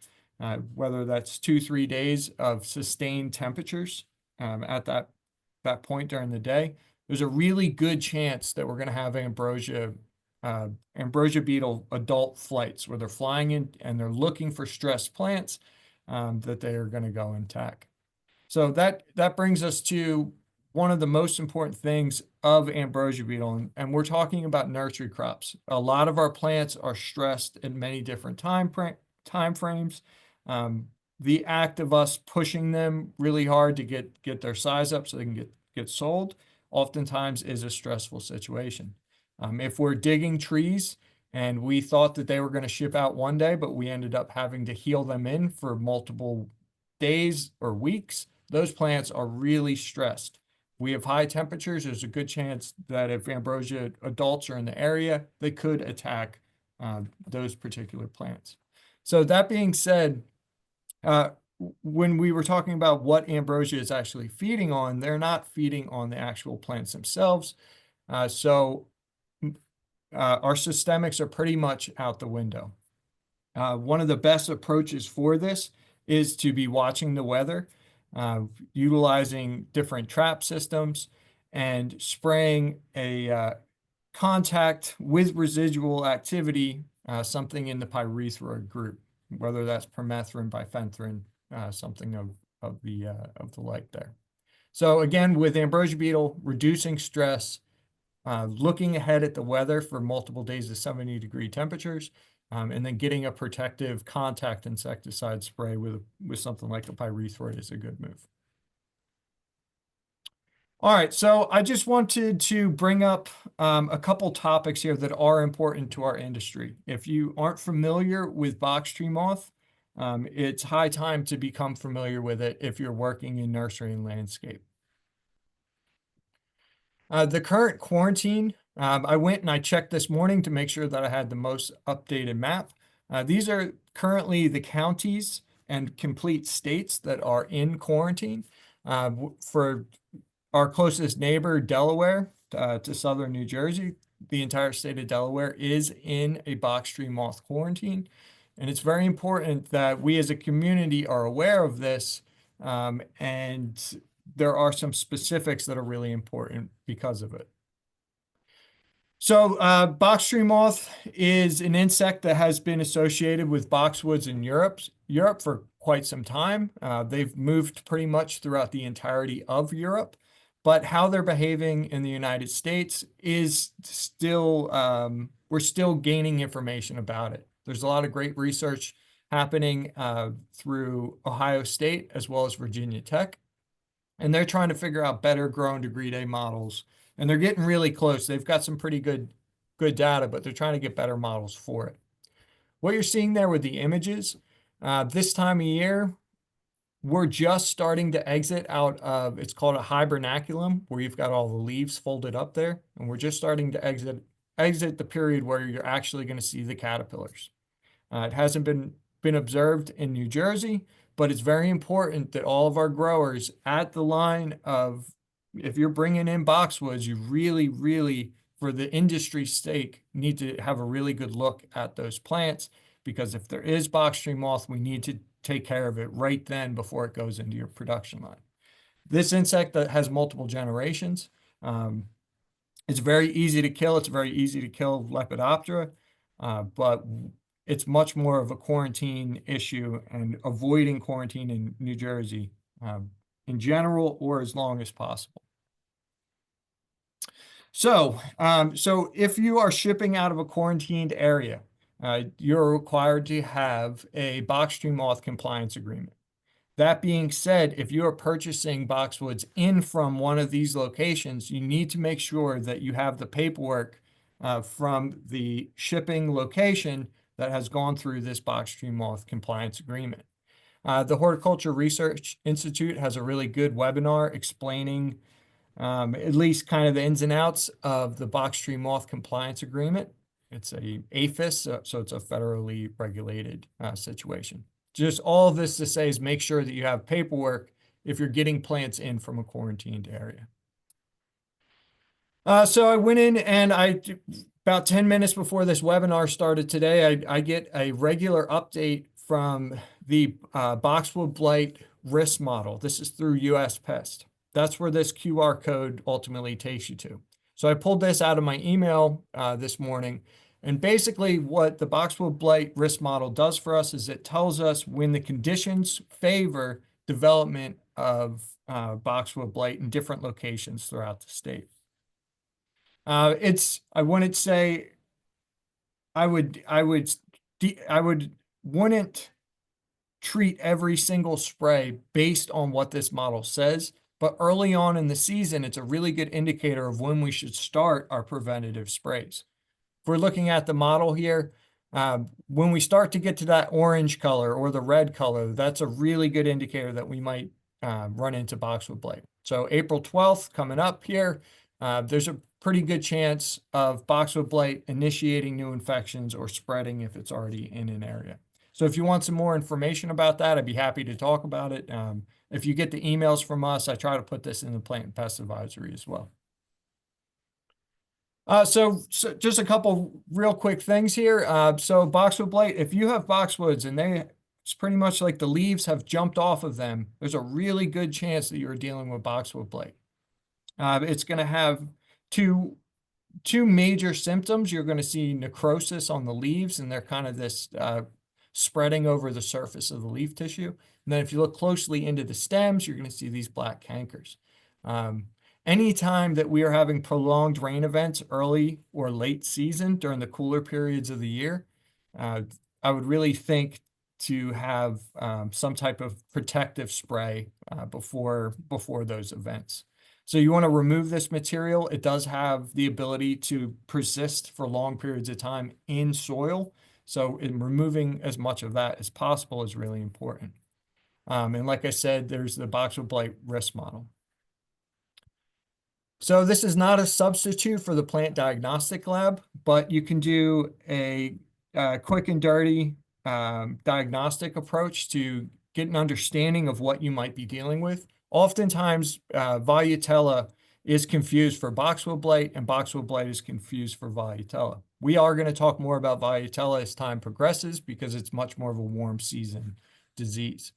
whether that's 2-3 days of sustained temperatures at that point during the day, there's a really good chance that we're going to have ambrosia beetle adult flights, where they're flying in and they're looking for stressed plants that they are going to go and attack. So that brings us to one of the most important things of ambrosia beetle, and we're talking about nursery crops. A lot of our plants are stressed at many different time frames. The act of us pushing them really hard to get their size up so they can get sold oftentimes is a stressful situation. If we're digging trees and we thought that they were going to ship out one day, but we ended up having to heal them in for multiple days or weeks, those plants are really stressed. We have high temperatures. There's a good chance that if ambrosia adults are in the area, they could attack those particular plants. So that being said, when we were talking about what ambrosia is actually feeding on, they're not feeding on the actual plants themselves. So our systemics are pretty much out the window. One of the best approaches for this is to be watching the weather, utilizing different trap systems, and spraying a contact with residual activity, something in the pyrethroid group, whether that's permethrin, bifenthrin, something of the like there. So again, with ambrosia beetle, reducing stress, looking ahead at the weather for multiple days of 70-degree temperatures, and then getting a protective contact insecticide spray with something like a pyrethroid is a good move. All right, so I just wanted to bring up a couple topics here that are important to our industry. If you aren't familiar with box tree moth, it's high time to become familiar with it if you're working in nursery and landscape. The current quarantine, I went and I checked this morning to make sure that I had the most updated map. These are currently the counties and complete states that are in quarantine. For our closest neighbor, Delaware, to southern New Jersey, the entire state of Delaware is in a box tree moth quarantine. And it's very important that we as a community are aware of this, and there are some specifics that are really important because of it. So box tree moth is an insect that has been associated with boxwoods in Europe for quite some time. They've moved pretty much throughout the entirety of Europe. but how they're behaving in the United States is still, we're still gaining information about it. There's a lot of great research happening through Ohio State as well as Virginia Tech. And they're trying to figure out better grown degree day models. And they're getting really close. They've got some pretty good data, but they're trying to get better models for it. What you're seeing there with the images, this time of year, we're just starting to exit out of, it's called a hibernaculum, where you've got all the leaves folded up there. And we're just starting to exit the period where you're actually going to see the caterpillars. It hasn't been observed in New Jersey, but it's very important that all of our growers at the line of, if you're bringing in boxwoods, you really, really, for the industry's sake, need to have a really good look at those plants, because if there is box tree moth, we need to take care of it right then before it goes into your production line. This insect that has multiple generations, it's very easy to kill. It's very easy to kill Lepidoptera, but it's much more of a quarantine issue, and avoiding quarantine in New Jersey in general, or as long as possible. So, so if you are shipping out of a quarantined area, you're required to have a box tree moth compliance agreement. That being said, if you are purchasing boxwoods in from one of these locations, you need to make sure that you have the paperwork from the shipping location that has gone through this box tree moth compliance agreement. The Horticulture Research Institute has a really good webinar explaining at least kind of the ins and outs of the box tree moth compliance agreement. It's a APHIS, so it's a federally regulated situation. Just all of this to say is make sure that you have paperwork if you're getting plants in from a quarantined area. So I went in and about 10 minutes before this webinar started today, I get a regular update from the boxwood blight risk model. This is through US Pest. That's where this QR code ultimately takes you to. So I pulled this out of my email this morning. And basically what the boxwood blight risk model does for us is it tells us when the conditions favor development of boxwood blight in different locations throughout the state. I wouldn't say, I wouldn't treat every single spray based on what this model says, but early on in the season, it's a really good indicator of when we should start our preventative sprays. If we're looking at the model here, when we start to get to that orange color or the red color, that's a really good indicator that we might run into boxwood blight. So April 12th coming up here, there's a pretty good chance of boxwood blight initiating new infections or spreading if it's already in an area. So if you want some more information about that, I'd be happy to talk about it. If you get the emails from us, I try to put this in the Plant and Pest Advisory as well. So just a couple real quick things here. So boxwood blight, if you have boxwoods and it's pretty much like the leaves have jumped off of them, there's a really good chance that you're dealing with boxwood blight. It's going to have two major symptoms. You're going to see necrosis on the leaves, and they're kind of this spreading over the surface of the leaf tissue. And then if you look closely into the stems, you're going to see these black cankers. Anytime that we are having prolonged rain events early or late season during the cooler periods of the year, I would really think to have some type of protective spray before those events. So you want to remove this material. It does have the ability to persist for long periods of time in soil. So in removing as much of that as possible is really important. And like I said, there's the boxwood blight risk model. So this is not a substitute for the plant diagnostic lab, but you can do a quick and dirty diagnostic approach to get an understanding of what you might be dealing with. Oftentimes, Volucella is confused for boxwood blight, and boxwood blight is confused for Volucella. We are going to talk more about Volucella as time progresses because it's much more of a warm season disease.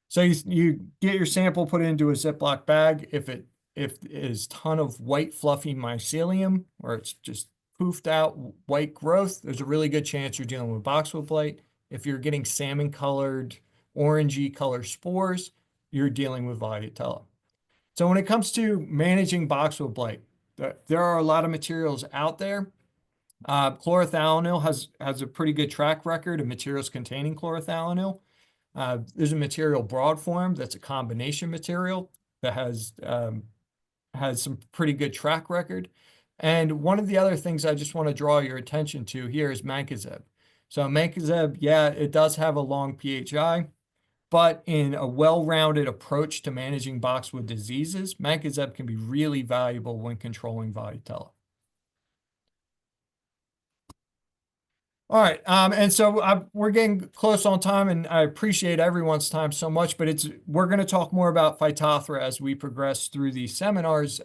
So you get your sample put into a Ziploc bag. If it is ton of white fluffy mycelium, or it's just poofed out white growth, there's a really good chance you're dealing with boxwood blight. If you're getting salmon colored, orangey color spores, you're dealing with Volucella. So when it comes to managing boxwood blight, there are a lot of materials out there. Chlorothalonil has a pretty good track record of materials containing chlorothalonil. There's a material Broadform that's a combination material that has some pretty good track record. And one of the other things I just want to draw your attention to here is mancozeb. So mancozeb, yeah, it does have a long PHI, but in a well-rounded approach to managing boxwood diseases, mancozeb can be really valuable when controlling Volucella. All right, and so we're getting close on time, and I appreciate everyone's time so much, but we're going to talk more about Phytophthora as we progress through these seminars,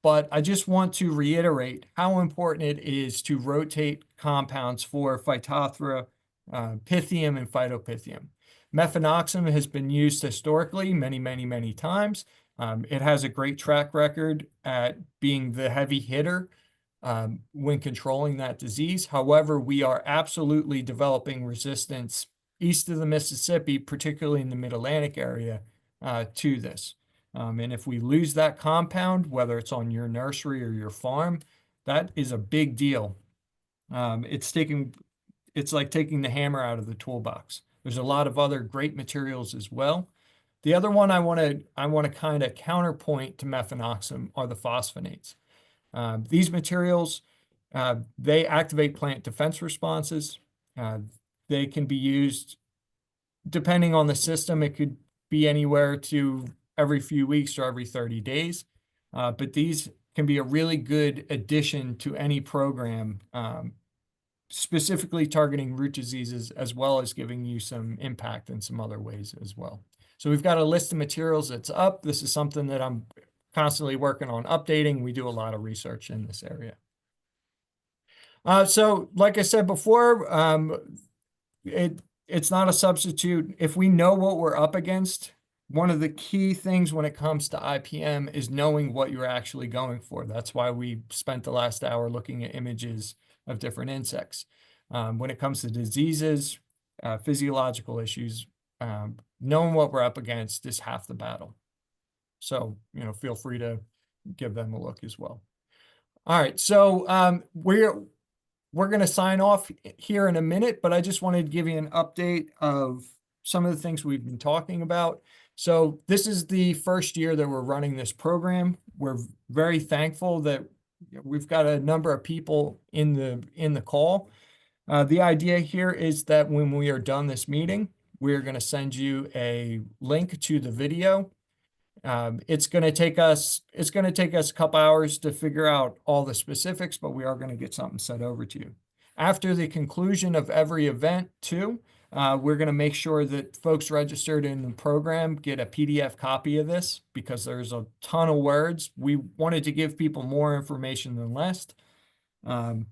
but I just want to reiterate how important it is to rotate compounds for Phytophthora, Pythium, and Phytopythium. Mefenoxam has been used historically many times. It has a great track record at being the heavy hitter when controlling that disease. However, we are absolutely developing resistance east of the Mississippi, particularly in the Mid-Atlantic area, to this. And if we lose that compound, whether it's on your nursery or your farm, that is a big deal. It's like taking the hammer out of the toolbox. There's a lot of other great materials as well. The other one I want to kind of counterpoint to mefenoxam are the phosphonates. These materials, they activate plant defense responses. They can be used, depending on the system, it could be anywhere to every few weeks or every 30 days. But these can be a really good addition to any program, specifically targeting root diseases, as well as giving you some impact in some other ways as well. So we've got a list of materials that's up. This is something that I'm constantly working on updating. We do a lot of research in this area. So like I said before, it's not a substitute. If we know what we're up against, one of the key things when it comes to IPM is knowing what you're actually going for. That's why we spent the last hour looking at images of different insects. When it comes to diseases, physiological issues, knowing what we're up against is half the battle. So, feel free to give them a look as well. All right, so we're going to sign off here in a minute, but I just wanted to give you an update of some of the things we've been talking about. So this is the first year that we're running this program. We're very thankful that we've got a number of people in the call. The idea here is that when we are done this meeting, we're going to send you a link to the video. It's going to take us a couple hours to figure out all the specifics, but we are going to get something sent over to you. After the conclusion of every event too, we're going to make sure that folks registered in the program get a PDF copy of this, because there's a ton of words. We wanted to give people more information than less. And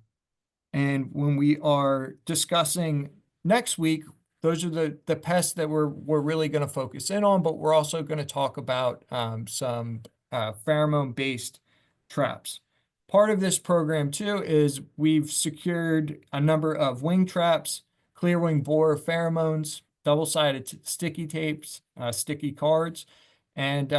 when we are discussing next week, those are the pests that we're really going to focus in on, but we're also going to talk about some pheromone-based traps. Part of this program too is we've secured a number of wing traps, clear wing borer pheromones, double-sided sticky tapes, sticky cards, and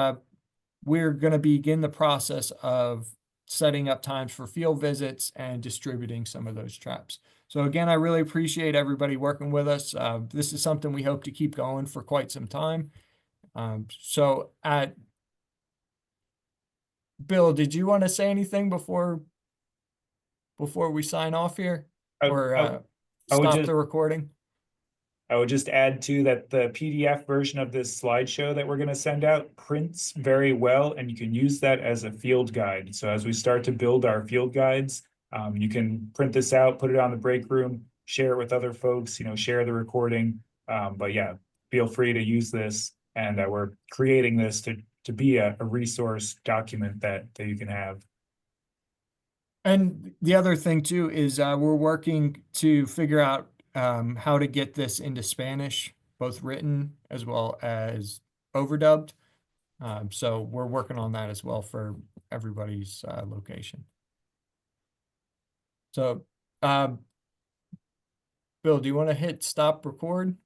we're going to begin the process of setting up times for field visits and distributing some of those traps. So again, I really appreciate everybody working with us. This is something we hope to keep going for quite some time. Bill, did you want to say anything before we sign off here, or stop the recording? I would just add too that the PDF version of this slideshow that we're going to send out prints very well, and you can use that as a field guide. So as we start to build our field guides, you can print this out, put it on the break room, share it with other folks, share the recording. But yeah, feel free to use this, and we're creating this to be a resource document that you can have. And the other thing too is we're working to figure out how to get this into Spanish, both written as well as overdubbed. So we're working on that as well for everybody's location. So, Bill, do you want to hit stop record?